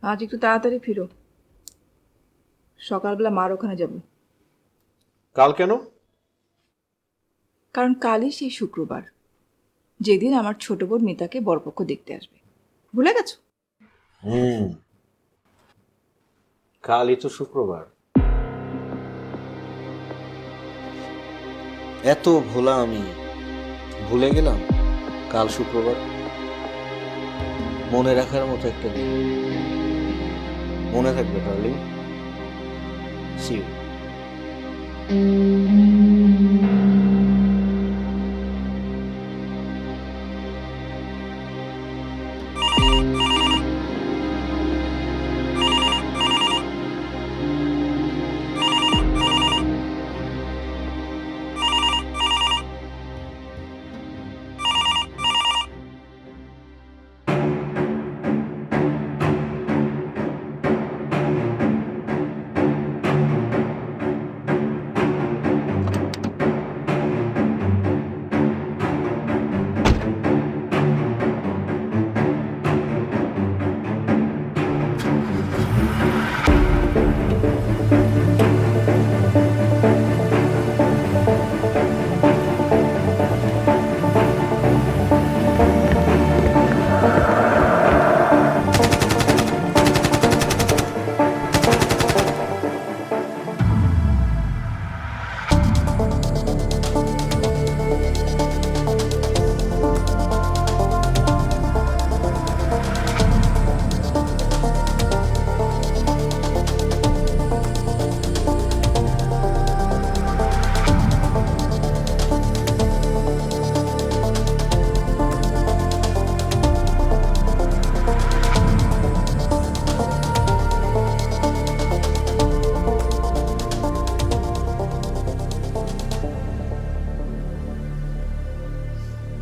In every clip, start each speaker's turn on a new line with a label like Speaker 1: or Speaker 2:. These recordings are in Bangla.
Speaker 1: আজ একটু তাড়াতাড়ি ফিরো, সকালবেলা মার ওখানে যাব।
Speaker 2: কাল কেন?
Speaker 1: কারণ কালই সেই শুক্রবার যেদিন আমার ছোট বোন মিতাকে বরপক্ষ দেখতে আসবে। ভুলে গেছো?
Speaker 2: কালই তো শুক্রবার। এত ভোলা আমি, ভুলে গেলাম কাল শুক্রবার। মনে রাখার মতো একটা দিন। মনে থাকবে ডার্লিং। C you.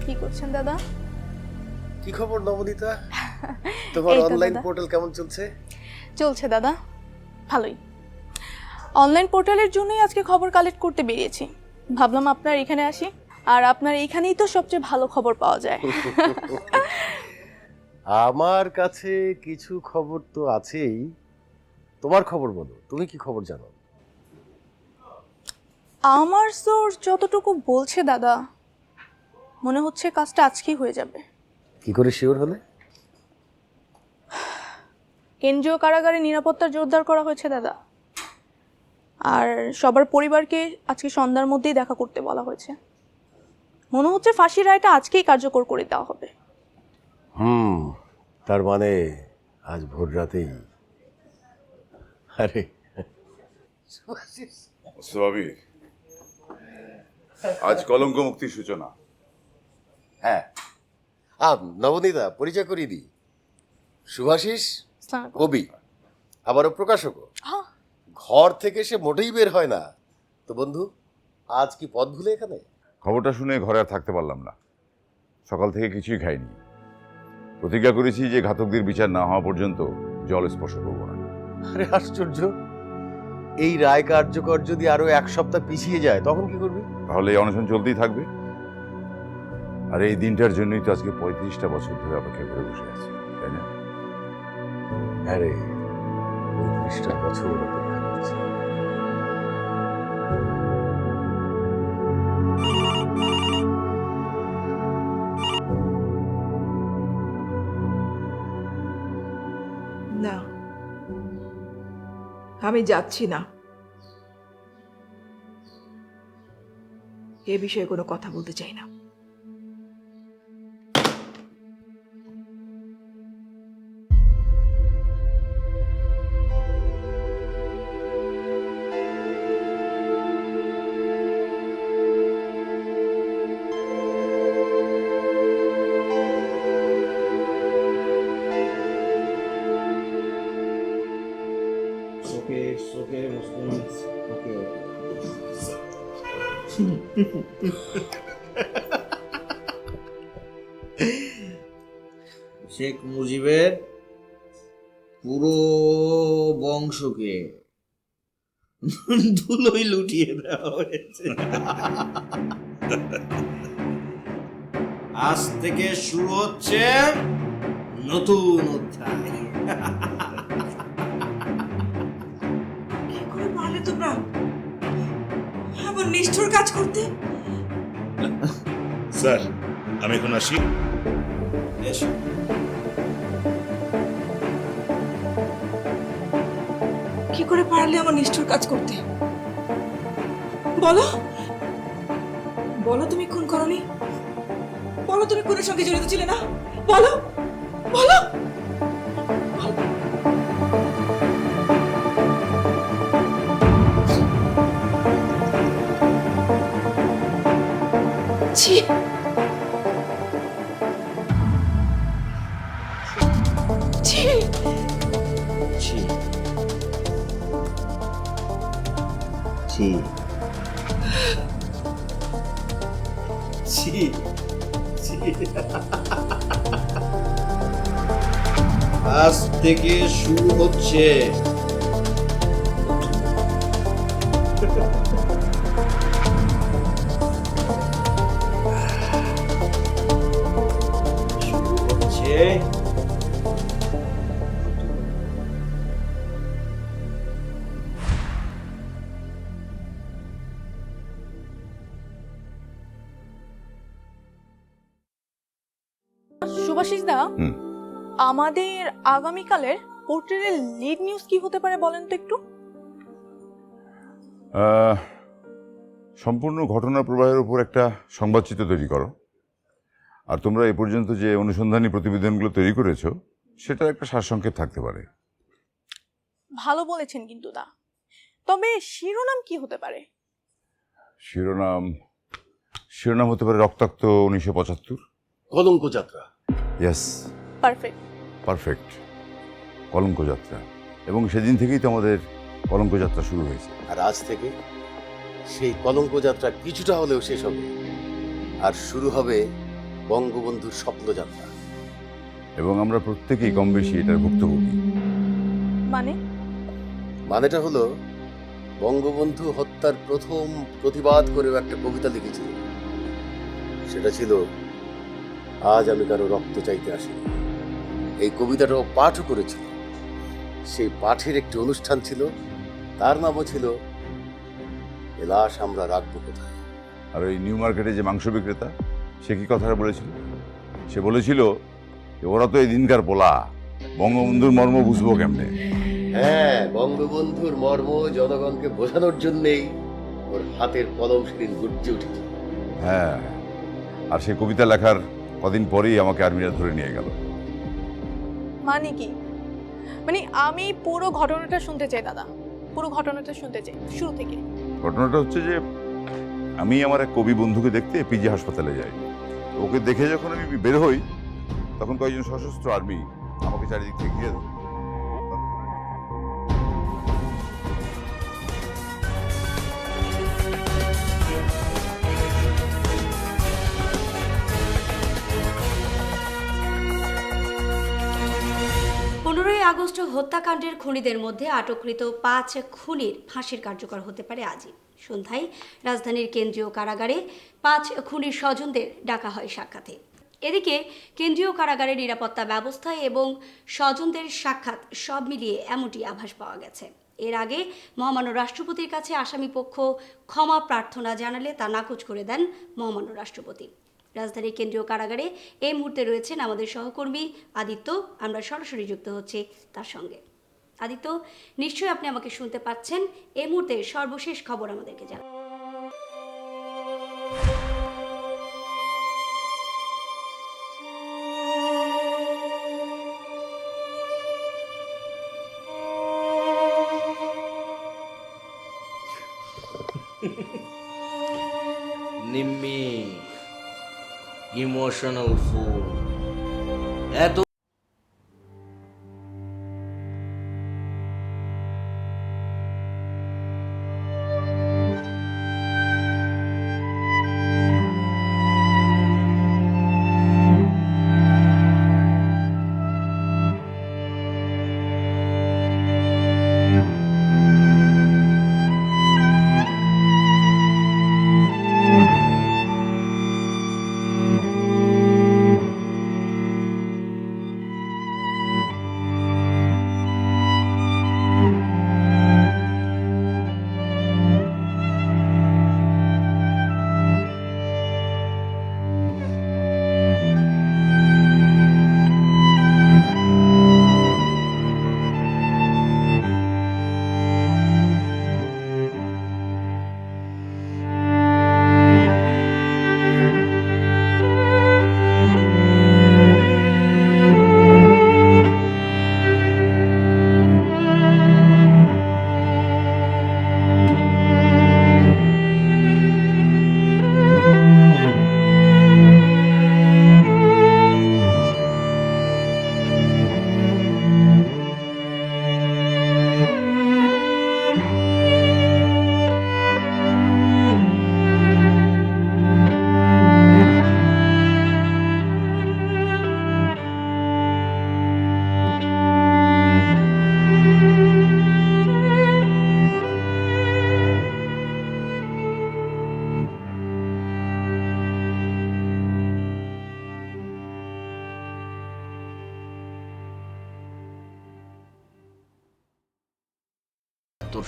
Speaker 3: কি করছেন দাদা?
Speaker 4: কি খবর নবনীতা? তোমার অনলাইন পোর্টাল কেমন চলছে?
Speaker 3: চলছে দাদা, ভালোই। অনলাইন পোর্টালের জন্যই আজকে খবর কালেক্ট করতে বেরিয়েছি। ভাবলাম আপনার এখানে আসি, আর আপনার এইখানেই তো সবচেয়ে ভালো খবর পাওয়া যায়।
Speaker 4: আমার কাছে কিছু খবর তো আছেই। তোমার খবর বলো, তুমি কি খবর জানো?
Speaker 3: আমার সোর্স যতটুকু বলছে দাদা, মনে হচ্ছে কাজটা আজকেই হয়ে যাবে।
Speaker 4: কি করে শিওর হলে?
Speaker 3: কেন্দ্রীয় কারাগারে নিরাপত্তা জোরদার করা হয়েছে দাদা, আর সবার পরিবারকে আজকে সন্ধ্যার মধ্যেই দেখা করতে বলা হয়েছে। মনে হচ্ছে ফাঁসির রায়টা আজকেই কার্যকর করে দেওয়া হবে।
Speaker 4: তার মানে আজ ভোর রাতেই। আরে
Speaker 5: স্বাভাবিক, আজ কলঙ্ক মুক্তির সূচনা।
Speaker 4: হ্যাঁ, নবনীতা পরিচয় করিয়ে দিই। শুভাশিস কবি, আবারও প্রকাশকও। ঘর থেকে সে মোটেই বের হয় না। তো বন্ধু, আজ কি পথ ভুলে এখানে?
Speaker 5: খবরটা শুনে ঘরে আর থাকতে পারলাম না। সকাল থেকে কিছুই খাইনি। প্রতিজ্ঞা করেছি যে ঘাতকদের বিচার না হওয়া পর্যন্ত জল স্পর্শ করবো না।
Speaker 4: আরে আশ্চর্য, এই রায় কার্যকর যদি আরো এক সপ্তাহ পিছিয়ে যায় তখন কি করবি?
Speaker 5: তাহলে এই অনশন চলতেই থাকবে। আর এই দিনটার জন্যই তো আজকে 35টা বছর ধরে অপেক্ষা করে বসে আছি, তাই না?
Speaker 4: আরে 35টা বছর অপেক্ষা করছি।
Speaker 1: না, আমি যাচ্ছি না। এ বিষয়ে কোনো কথা বলতে চাই না।
Speaker 6: Okay, Muslims. Okay. শেখ মুজিবের পুরো বংশকে ধুলোই লুটিয়ে দেওয়া হয়েছে। আজ থেকে শুরু হচ্ছে নতুন অধ্যায়।
Speaker 1: তোমরা এমন নিষ্ঠুর কাজ করতে?
Speaker 7: স্যার আমি এখন আসি।
Speaker 6: এসো।
Speaker 1: কি করে পারলে আমার নিষ্ঠুর কাজ করতে? বলো, বলো তুমি খুন করনি? বলো তুমি খুনের সঙ্গে জড়িত ছিলে না? বলো, বলো। ছি, ছি।
Speaker 6: ছি ছি ছি ছি। আজ থেকে শুরু হচ্ছে শুরু হচ্ছে
Speaker 3: শুভাশিস দা,
Speaker 5: হুম।
Speaker 3: আমাদের আগামীকালের পোর্ট্রেটের লিড নিউজ কি হতে পারে বলেন তো একটু?
Speaker 5: সম্পূর্ণ ঘটনা প্রবাহের উপর একটা সংবাদচিত্র তৈরি করো। আর তোমরা এ পর্যন্ত যে অনুসন্ধানী প্রতিবেদনগুলো তৈরি করেছো সেটার একটা সারসংক্ষেপ থাকতে পারে।
Speaker 3: ভালো বলেছেন কিন্তু দা, তবে শিরোনাম কি হতে পারে?
Speaker 5: শিরোনাম শিরোনাম হতে পারে রক্তাক্ত 1975।
Speaker 4: কলঙ্ক যাত্রা।
Speaker 5: Yes,
Speaker 3: perfect.
Speaker 5: পারফেক্ট, কলঙ্ক যাত্রা। এবং সেদিন থেকেই তো আমাদের কলঙ্ক যাত্রা শুরু হয়েছে।
Speaker 4: আর আজ থেকে সেই কলঙ্ক যাত্রা কিছুটা হলেও শেষ হবে, আর শুরু হবে বঙ্গবন্ধুর স্বপ্নযাত্রা।
Speaker 5: এবং আমরা প্রত্যেকেই কম বেশি এটার ভুক্তভোগী।
Speaker 4: মানেটা হলো বঙ্গবন্ধু হত্যার প্রথম প্রতিবাদ করেও একটা কবিতা লিখেছিল। সেটা ছিল আজ আমি কারো রক্ত চাইতে আসিনি। এই কবিতাটাও পাঠও করেছিল। সেই পাঠের একটি অনুষ্ঠান ছিল, তার নামও ছিল এ লাশ আমরা রাখবো কোথায়।
Speaker 5: আর ওই নিউ মার্কেটে যে মাংস বিক্রেতা, সে কি কথাটা বলেছিল? সে বলেছিল যে ওরা তো এই দিনকার পোলা, বঙ্গবন্ধুর মর্ম বুঝবো কেমনে।
Speaker 4: হ্যাঁ, বঙ্গবন্ধুর মর্ম জনগণকে বোঝানোর জন্যেই ওর হাতের কলম সেদিন গর্জে উঠেছে।
Speaker 5: হ্যাঁ, আর সে কবিতা লেখার কদিন পরেই আমাকে আর্মিরা ধরে নিয়ে গেল।
Speaker 3: মানে কি? মানে আমি পুরো ঘটনাটা শুনতে চাই দাদা, পুরো ঘটনাটা শুনতে চাই শুরু থেকে।
Speaker 5: ঘটনাটা হচ্ছে যে আমি আমার এক কবি বন্ধুকে দেখতে পিজি হাসপাতালে যাই। ওকে দেখে যখন আমি বের হই তখন কয়েকজন সশস্ত্র আর্মি আমাকে চারিদিক থেকে ঘিরে ধরে।
Speaker 8: আগস্ট হত্যাকাণ্ডের খুনিদের মধ্যে আটককৃত 5 খুনির ফাঁসির কার্যকর হতে পারে আজই সন্ধ্যায় রাজধানীর কেন্দ্রীয় কারাগারে 5 খুনির স্বজনদের ডাকা হয় সাক্ষাতে। এদিকে কেন্দ্রীয় কারাগারের নিরাপত্তা ব্যবস্থা এবং স্বজনদের সাক্ষাৎ সব মিলিয়ে এমনটি আভাস পাওয়া গেছে। এর আগে মহামান্য রাষ্ট্রপতির কাছে আসামি পক্ষ ক্ষমা প্রার্থনা জানালে তা নাকচ করে দেন মহামান্য রাষ্ট্রপতি। রাজধানীর কেন্দ্রীয় কারাগারে এই মুহূর্তে রয়েছেন আমাদের সহকর্মী আদিত্য। আমরা সরাসরি যুক্ত হচ্ছি তার সঙ্গে। আদিত্য, নিশ্চয়ই আপনি আমাকে শুনতে পাচ্ছেন। এই মুহূর্তে সর্বশেষ খবর আমাদেরকে জানান।
Speaker 6: Nimmi emotional fool. এত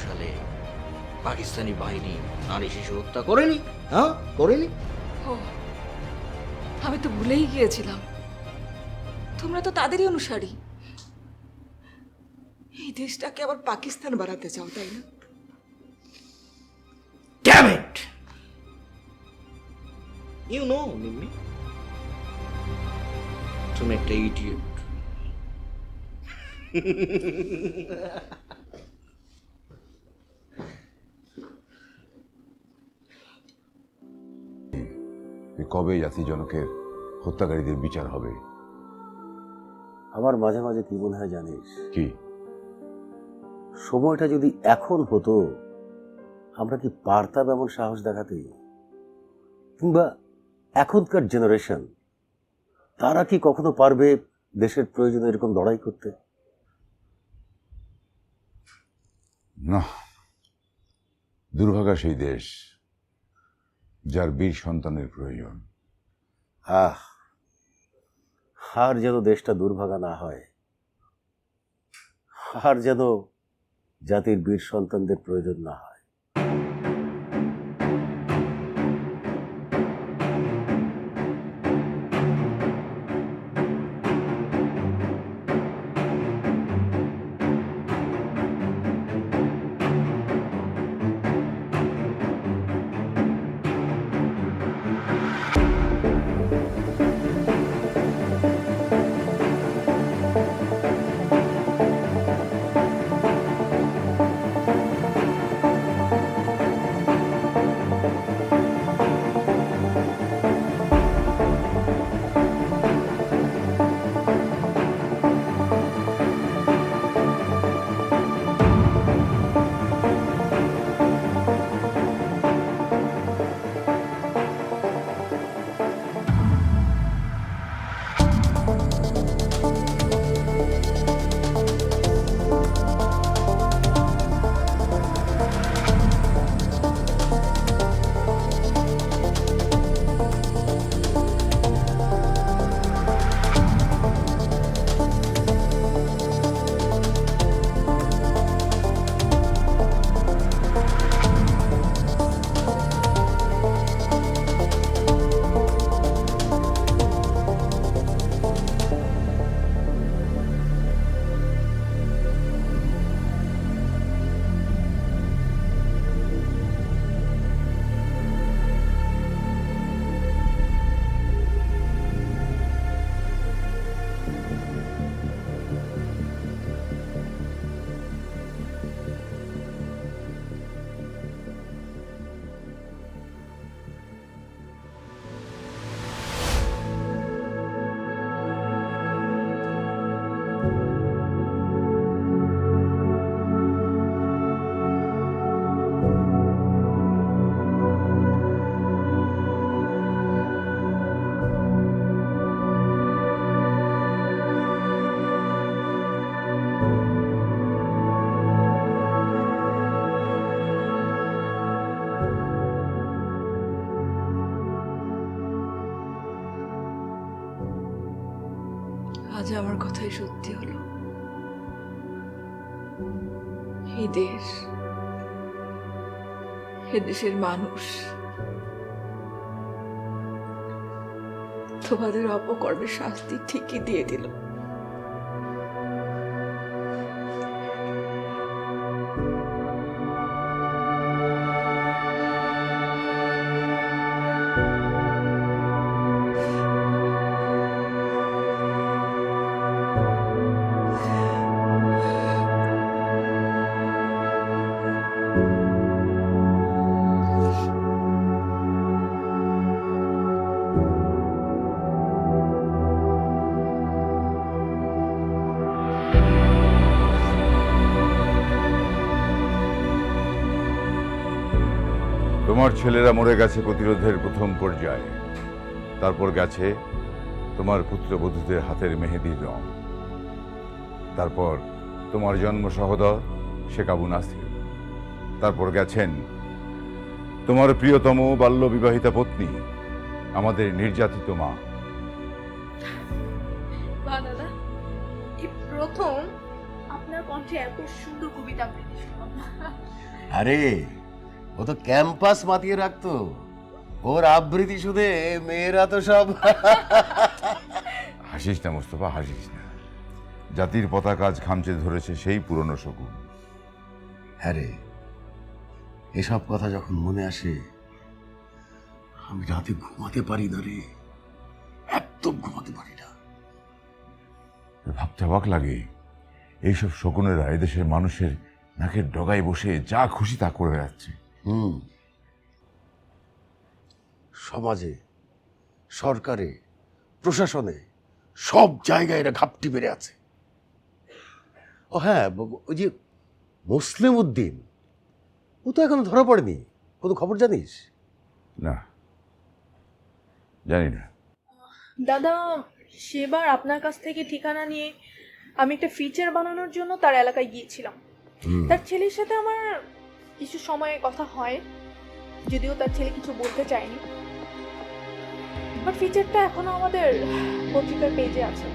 Speaker 6: সালে পাকিস্তানি বাহিনী নারী শিশু হত্যা করেনি? হ্যাঁ, করেনি?
Speaker 1: ও, আমি তো ভুলেই গিয়েছিলাম, তোমরা তো তাদেরই অনুসারী। এই দেশটাকে আবার পাকিস্তান বানাতে চাও, তাই না?
Speaker 6: Damn it! You know, Nimmi, তুমি একটা ইডিয়েট।
Speaker 5: কবে জাতি জনকের হত্যাকারীদের বিচার হবে?
Speaker 9: আমার মাঝে মাঝে কি মনে হয় জানিস,
Speaker 5: কি?
Speaker 9: সময়টা যদি এখন হতো, আমরা কি পারতাম এমন সাহস দেখাতে? কিংবা এখনকার জেনারেশন, তারা কি কখনো পারবে দেশের প্রয়োজনে এরকম লড়াই করতে?
Speaker 5: না, দুর্ভাগা সেই দেশ যার বীর সন্তানের প্রয়োজন।
Speaker 9: আর যেন দেশটা দুর্ভাগা না হয়, আর যেন জাতির বীর সন্তানদের প্রয়োজন না হয়।
Speaker 1: আজ আমার কথাই সত্যি হলো। এই দেশ, এদেশের মানুষ তোমাদের অপকর্মের শাস্তি ঠিকই দিয়ে দিল।
Speaker 5: তোমার ছেলেরা মরে গেছে প্রতিরোধের প্রথম পর্যায়ে, তারপর গেছে তোমার পুত্রবধূদের হাতের মেহেদির রং, তারপর তোমার জন্ম সহোদর শেখ আবু নাসির, তারপর গেছেন তোমার প্রিয়তম বাল্য বিবাহিতা পত্নী, আমাদের নির্যাতিত মা।
Speaker 3: দাদা, এই প্রথম আপনার কণ্ঠে এত সুন্দর কবিতা আবৃত্তি শুনলাম।
Speaker 4: আরে ও তো ক্যাম্পাস মাতিয়ে রাখতো, ওর আবৃত্তি শুনে মেয়েরা তো সব
Speaker 5: হাসিস না মোস্তফা, হাসিস না। জাতির পতাকা আজ খামচে ধরেছে সেই পুরনো শকুন।
Speaker 4: হ্যাঁ রে, এসব কথা যখন মনে আসে আমি রাতে ঘুমাতে পারি না রে, একদম ঘুমাতে পারি না।
Speaker 5: ভাবতে অবাক লাগে, এইসব শকুনেরা এদেশের মানুষের নাকের ডগায় বসে যা খুশি তা করে যাচ্ছে।
Speaker 4: সমাজে, সরকারে, প্রশাসনে সব জায়গায় এরা ঘাপটি বেড়ে আছে। ও হ্যাঁ, ওই যে মুসলিম উদ্দিন, ও তো এখনো ধরা পড়েনি, কোনো খবর জানিস?
Speaker 5: না, জানি না।
Speaker 3: দাদা, সেবার আপনার কাছ থেকে ঠিকানা নিয়ে আমি একটা ফিচার বানানোর জন্য তার এলাকায় গিয়েছিলাম। তার ছেলের সাথে আমার কিছু সময় কথা হয়, যদিও তার ছেলে কিছু বলতে চায়নি, বাট ফিচারটা এখনো আমাদের পত্রিকার পেজে আছে।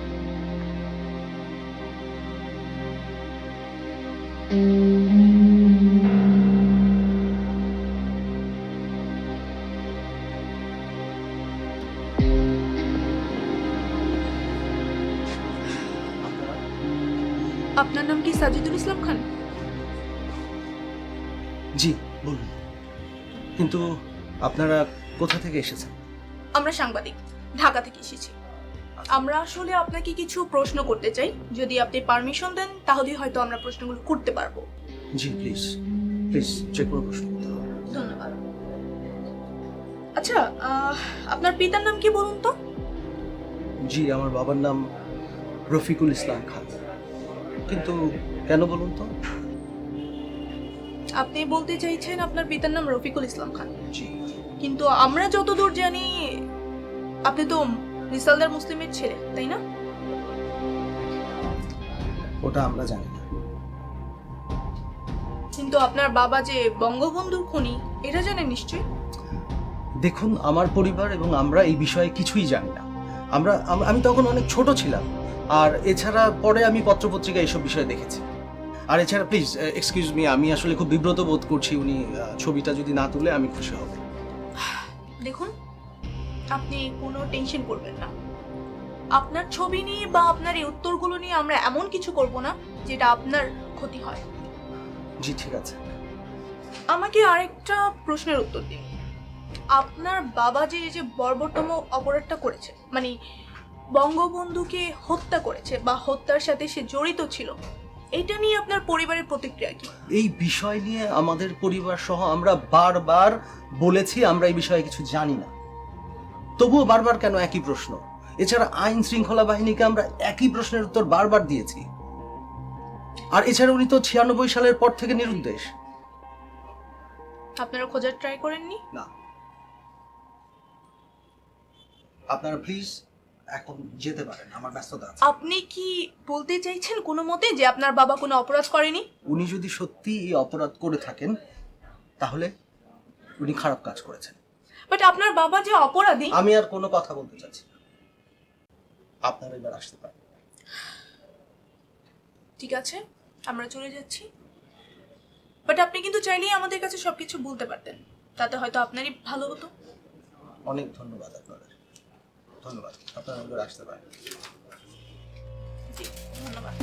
Speaker 3: আপনার নাম কি সাজিদুল ইসলাম খান?
Speaker 10: জি বলুন, কিন্তু আপনারা কোথা থেকে এসেছেন?
Speaker 3: আমরা সাংবাদিক, ঢাকা থেকে এসেছি। আমরা আসলে আপনাকে কিছু প্রশ্ন করতে চাই, যদি আপনি পারমিশন দেন তাহলে হয়তো আমরা প্রশ্নগুলো করতে পারবো।
Speaker 10: জি প্লিজ প্লিজ, যে কোনো প্রশ্ন করতে হবে।
Speaker 3: ধন্যবাদ। আচ্ছা, আপনার পিতার নাম কি বলুন তো?
Speaker 10: জি, আমার বাবার নাম রফিকুল ইসলাম খান। কিন্তু কেন বলুন তো?
Speaker 3: আপনি বলতে চাইছেন আপনার পিতার নাম রফিকুল ইসলাম খান?
Speaker 10: জি।
Speaker 3: কিন্তু আমরা যতদূর জানি আপনি তো রিসালদার মুসলিমের ছেলে, তাই না?
Speaker 10: ওটা আমরা জানি না।
Speaker 3: কিন্তু আপনার বাবা যে বঙ্গবন্ধুর খুনি, এটা জানেন নিশ্চয়ই।
Speaker 10: দেখুন, আমার পরিবার এবং আমরা এই বিষয়ে কিছুই জানি না। আমি তখন অনেক ছোট ছিলাম, আর এছাড়া পরে আমি পত্রপত্রিকা এইসব বিষয়ে দেখেছি। আর এছাড়া প্লিজ এক্সকিউজ মি, আমি আসলে খুব বিব্রত বোধ করছি। উনি ছবিটা যদি না তুলে আমি খুশি হব।
Speaker 3: দেখুন, আপনি কোনো টেনশন করবেন না। আপনার ছবি নিয়ে বা আপনার এই উত্তরগুলো নিয়ে আমরা এমন কিছু করব না যেটা আপনার ক্ষতি হয়।
Speaker 10: জি ঠিক আছে।
Speaker 3: আমাকে আরেকটা প্রশ্নের উত্তর দিন। আপনার বাবা যে এই যে বর্বরতম অপরাধটা করেছে, মানে বঙ্গবন্ধুকে হত্যা করেছে বা হত্যার সাথে সে জড়িত ছিল, এটা নিয়ে আপনার পরিবারের প্রতিক্রিয়া কি?
Speaker 10: এই বিষয় নিয়ে আমাদের পরিবার সহ আমরা বারবার বলেছি আমরা এই বিষয়ে কিছু জানি না, তবুও বারবার কেন একই প্রশ্ন? এছাড়া আইন শৃঙ্খলা বাহিনীকে আমরা একই প্রশ্নের উত্তর বারবার দিয়েছি। আর এছাড়া উনি তো 96 সালের পর থেকে নিরুদ্দেশ।
Speaker 3: আপনারা খোঁজার ট্রাই করেননি?
Speaker 10: না। আপনারা প্লিজ এখন যেতে পারেন, আমার ব্যস্ততা আছে।
Speaker 3: আপনি কি বলতে চাইছেন কোনো মতে যে আপনার বাবা কোনো অপরাধ করেনি?
Speaker 10: উনি যদি সত্যি এই অপরাধ করে থাকেন তাহলে উনি খারাপ কাজ করেছেন।
Speaker 3: বাট আপনার বাবা যে অপরাধী।
Speaker 10: আমি আর কোনো কথা বলতে চাচ্ছি না, আপনারা এবার আসতে পারেন।
Speaker 3: ঠিক আছে, আমরা চলে যাচ্ছি। বাট আপনি কিন্তু চাইলেই আমাদের কাছে সবকিছু বলতে পারতেন, তাতে হয়তো আপনারই ভালো হতো।
Speaker 10: অনেক ধন্যবাদ আপনাদের, ধন্যবাদ। আপনারা এবার আসতে পারেন।
Speaker 3: জি, ধন্যবাদ।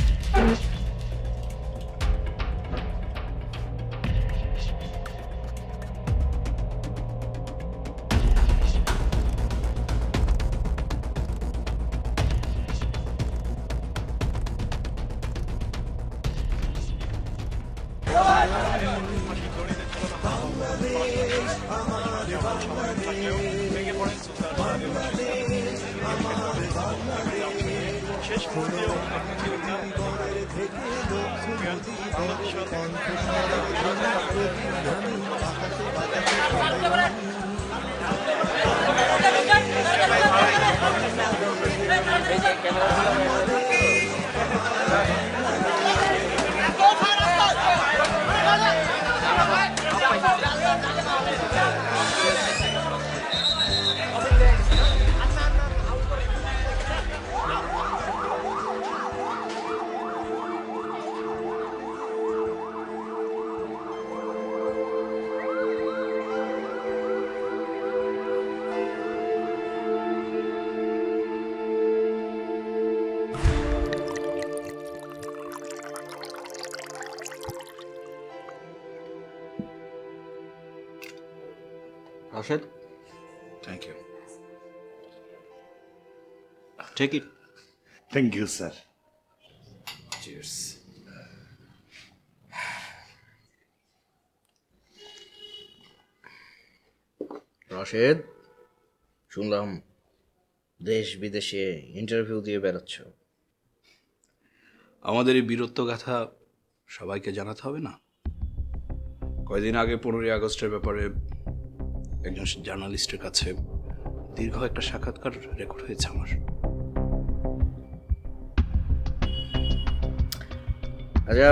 Speaker 6: Rashed,
Speaker 7: thank you.
Speaker 6: Take it.
Speaker 7: Thank you sir.
Speaker 6: Cheers. Rashed, শুনলাম দেশ বিদেশে ইন্টারভিউ দিয়ে বেড়াচ্ছ।
Speaker 11: আমাদের এই বীরত্ব গাথা সবাইকে জানাতে হবে না? কয়দিন আগে 15ই আগস্টের ব্যাপারে একজন জার্নালিস্টের কাছে দীর্ঘ একটা সাক্ষাৎকার রেকর্ড হয়েছে আমার।
Speaker 6: আচ্ছা,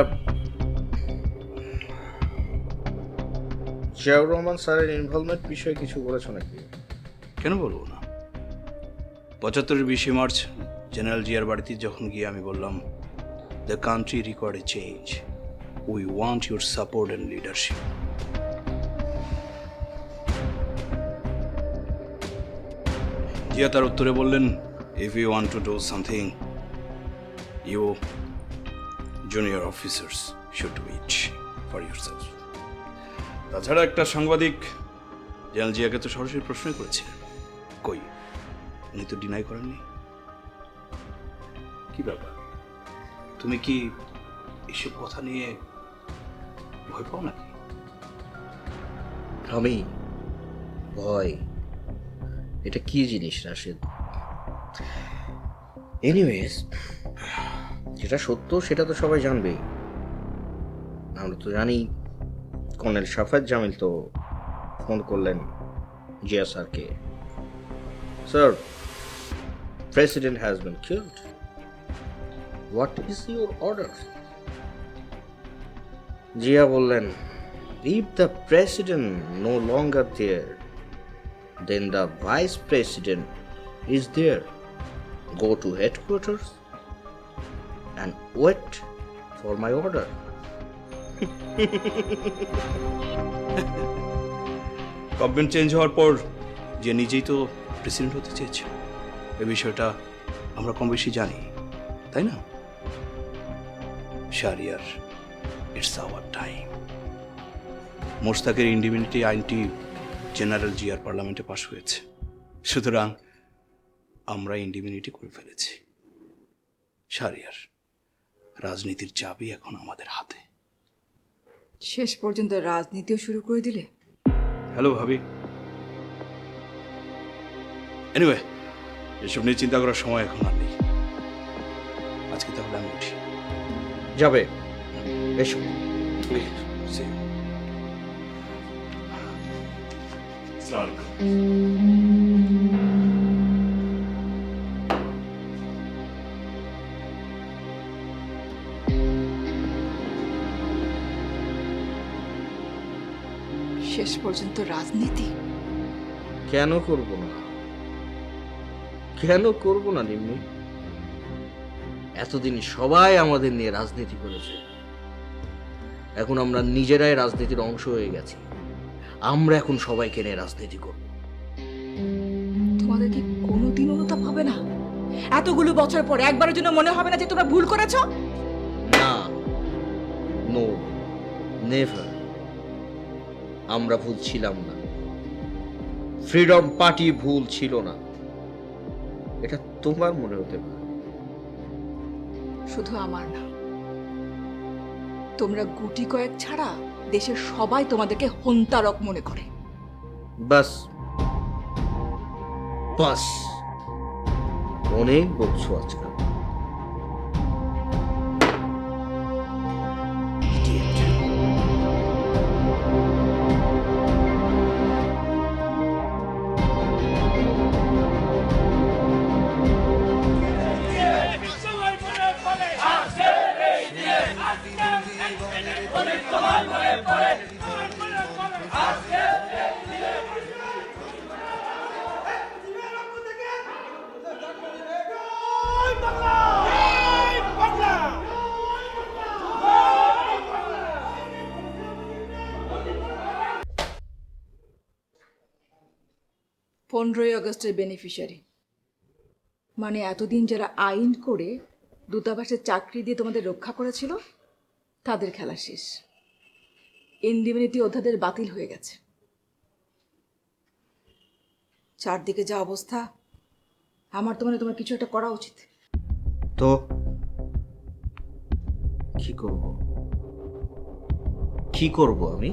Speaker 6: জিয়াউর রহমান স্যারের ইনভলভমেন্ট বিষয়ে কিছু বলেছো নাকি?
Speaker 11: কেন বলবো না? 75-এর 20 মার্চ জেনারেল জিয়ার বাড়িতে যখন গিয়ে আমি বললাম, the country required a change, we want your support and leadership. Zia তার উত্তরে বললেন, if you want to do something, you junior officers should do it for yourself. তাছাড়া একটা সাংবাদিক জেনারেল জিয়াকে তো সরাসরি প্রশ্নই করেছিলেন, কই উনি তো ডিনাই করেননি। কি ব্যাপার, তুমি কি এসব কথা নিয়ে ভয় পাও নাকি?
Speaker 6: আমি ভয়? এটা কি জিনিস রাশেদ? এনিওয়েজ, যেটা সত্য সেটা তো সবাই জানবেই। আমরা তো জানি কর্নেল শাফাত জামিল তো ফোন করলেন জিয়া স্যারকে, sir, president has been killed, what is your order? Zia বললেন, if the president no longer there, then the vice president is there. Go to headquarters and wait for my order.
Speaker 11: Government change হওয়ার পর যে নিজেই তো প্রেসিডেন্ট হতে চেয়েছে, এই বিষয়টা আমরা কম বেশি জানি, তাই না? Shahriar, it's our time. মোশতাকের ইন্ডিমিনিটি আইনটি জেনারেল জিয়ার পার্লামেন্টে পাশ হয়েছে, সুতরাং আমরা ইন্ডিমিনিটি করে ফেলেছি। শাহরিয়ার, রাজনীতির চাবি এখন আমাদের হাতে।
Speaker 1: শেষ পর্যন্ত রাজনীতিও শুরু করে দিলে।
Speaker 11: হ্যালো ভাবি। এনিওয়ে, এসব নিয়ে চিন্তা করার সময় এখন আর নেই। আজকে তাহলে আমি উঠি।
Speaker 6: যাবে? এসো।
Speaker 11: See you.
Speaker 7: আসসালামু আলাইকুম।
Speaker 1: শেষ পর্যন্ত রাজনীতি।
Speaker 6: কেন করব না? কেন করব না নিম্নি? এতদিন সবাই আমাদের নিয়ে রাজনীতি করেছে, এখন আমরা নিজেরাই রাজনীতির অংশ হয়ে গেছি। আমরা এখন সবাইকে নিয়ে রাজনীতি করব।
Speaker 1: তোমাদের কি কোনোদিন অনুতাপ হবে না? এতগুলো বছর পরে একবারের জন্য মনে হবে না যে তোমরা ভুল করেছো?
Speaker 6: না, নো, নেভার। আমরা ভুল ছিলাম না, ফ্রিডম পার্টি ভুল ছিল না, এটা তোমার মনে হতে পারে।
Speaker 1: শুধু আমার না, তোমরা গুটি কয়েক ছাড়া দেশের সবাই তোমাদেরকে হন্তারক মনে করে।
Speaker 6: বাস বাস, অনেক বকছো আজকাল।
Speaker 1: পনেরোই আগস্টের বেনিফিশিয়ারি মানে এতদিন যারা আইন করে দূতাবাসের চাকরি দিয়ে তোমাদের রক্ষা করেছিল, তাদের খেলা শেষ। ইন্ডিমিনিটি অধ্যাদেশ বাতিল হয়ে গেছে। চারদিকে যা অবস্থা, আমার তো মনে হয় তোমার কিছু একটা করা উচিত।
Speaker 6: তো কি করব? কি করব আমি?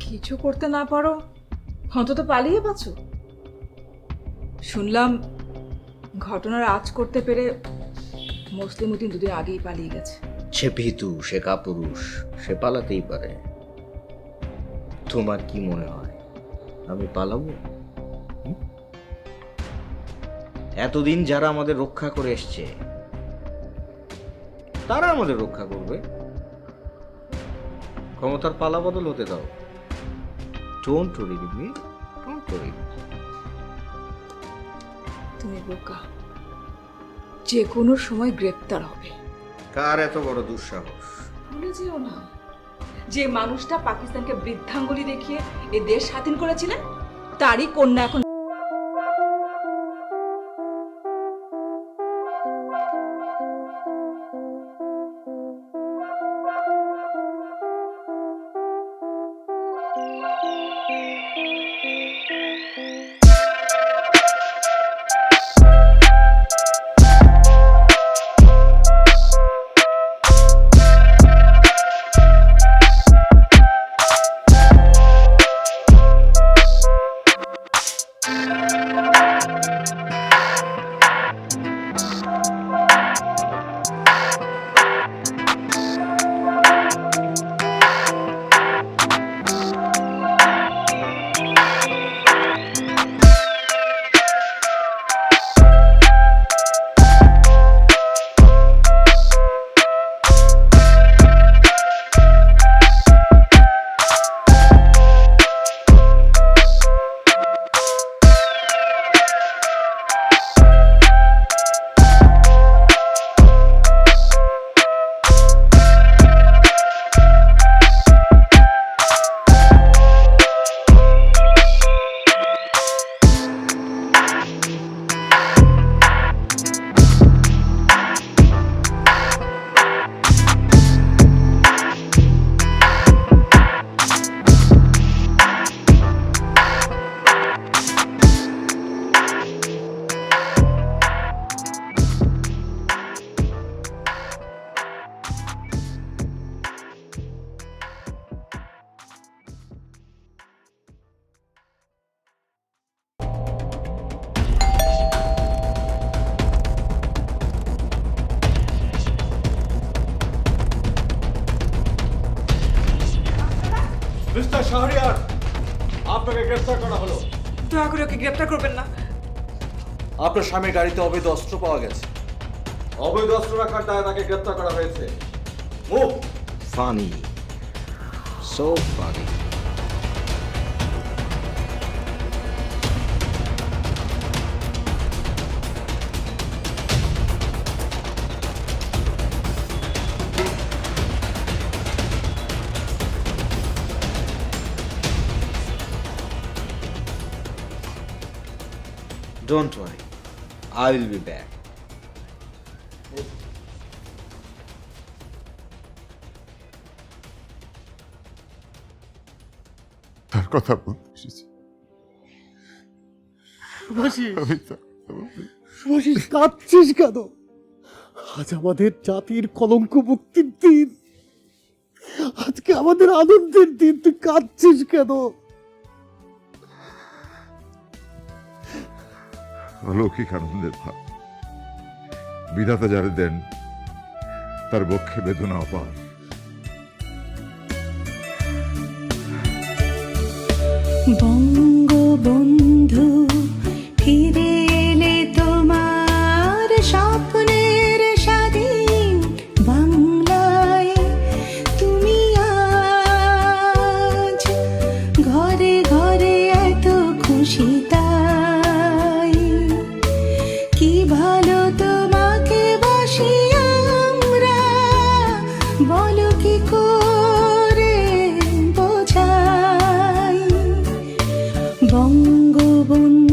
Speaker 1: কিছু করতে না পারো, অন্তত পালিয়ে বাঁচো। শুনলাম ঘটনার আঁচ করতে পেরে মুসলিম উদ্দিন দুদিন আগেই পালিয়ে গেছে।
Speaker 6: সে ভীতু, সে কাপুরুষ, সে পালাতেই পারে। তোমার কি মনে হয় আমি পালাবো? এতদিন যারা আমাদের রক্ষা করে এসছে তারা আমাদের রক্ষা করবে। ক্ষমতার পালা বদল হতে দাও। Don't worry with me, don't worry.
Speaker 1: তুমি বোকা, যে কোনো সময় গ্রেপ্তার হবে।
Speaker 6: কার এত বড় দুঃসাহস?
Speaker 1: ভুলে যেও না, যে মানুষটা পাকিস্তানকে বৃদ্ধাঙ্গুলি দেখিয়ে এ দেশ স্বাধীন করেছিলেন, তারই কন্যা এখন
Speaker 2: মিস্টার শাহরিয়ার, আপনাকে গ্রেফতার করা হলো।
Speaker 1: দয়া করে ওকে গ্রেপ্তার করবেন না।
Speaker 2: আপনার স্বামীর গাড়িতে অবৈধ অস্ত্র পাওয়া গেছে। অবৈধ অস্ত্র রাখার দায়ে তাকে গ্রেফতার করা হয়েছে। Move.
Speaker 6: Funny, so funny. Don't worry, I will be back.
Speaker 5: তার কথা বলতে এসেছি।
Speaker 12: সুভাষিস, কাঁদছিস কেন? আজ আমাদের জাতির কলঙ্ক মুক্তির দিন, আজকে আমাদের আনন্দের দিন, তুই কাঁদছিস কেন?
Speaker 5: অলৌকিক আনন্দের ভাব বিধাতা যারা দেন তার বক্ষে বেদনা অপার।
Speaker 13: বঙ্গবন্ধু ফিরে এলে তোমার স্বপ্নের স্বাধীন বাংলায়, তুমি আজ ঘরে ঘরে এত খুশি, তাই কি ভালো তোমাকে বাসি আমরা, বলো কি করে বোঝাই। বঙ্গবন্ধু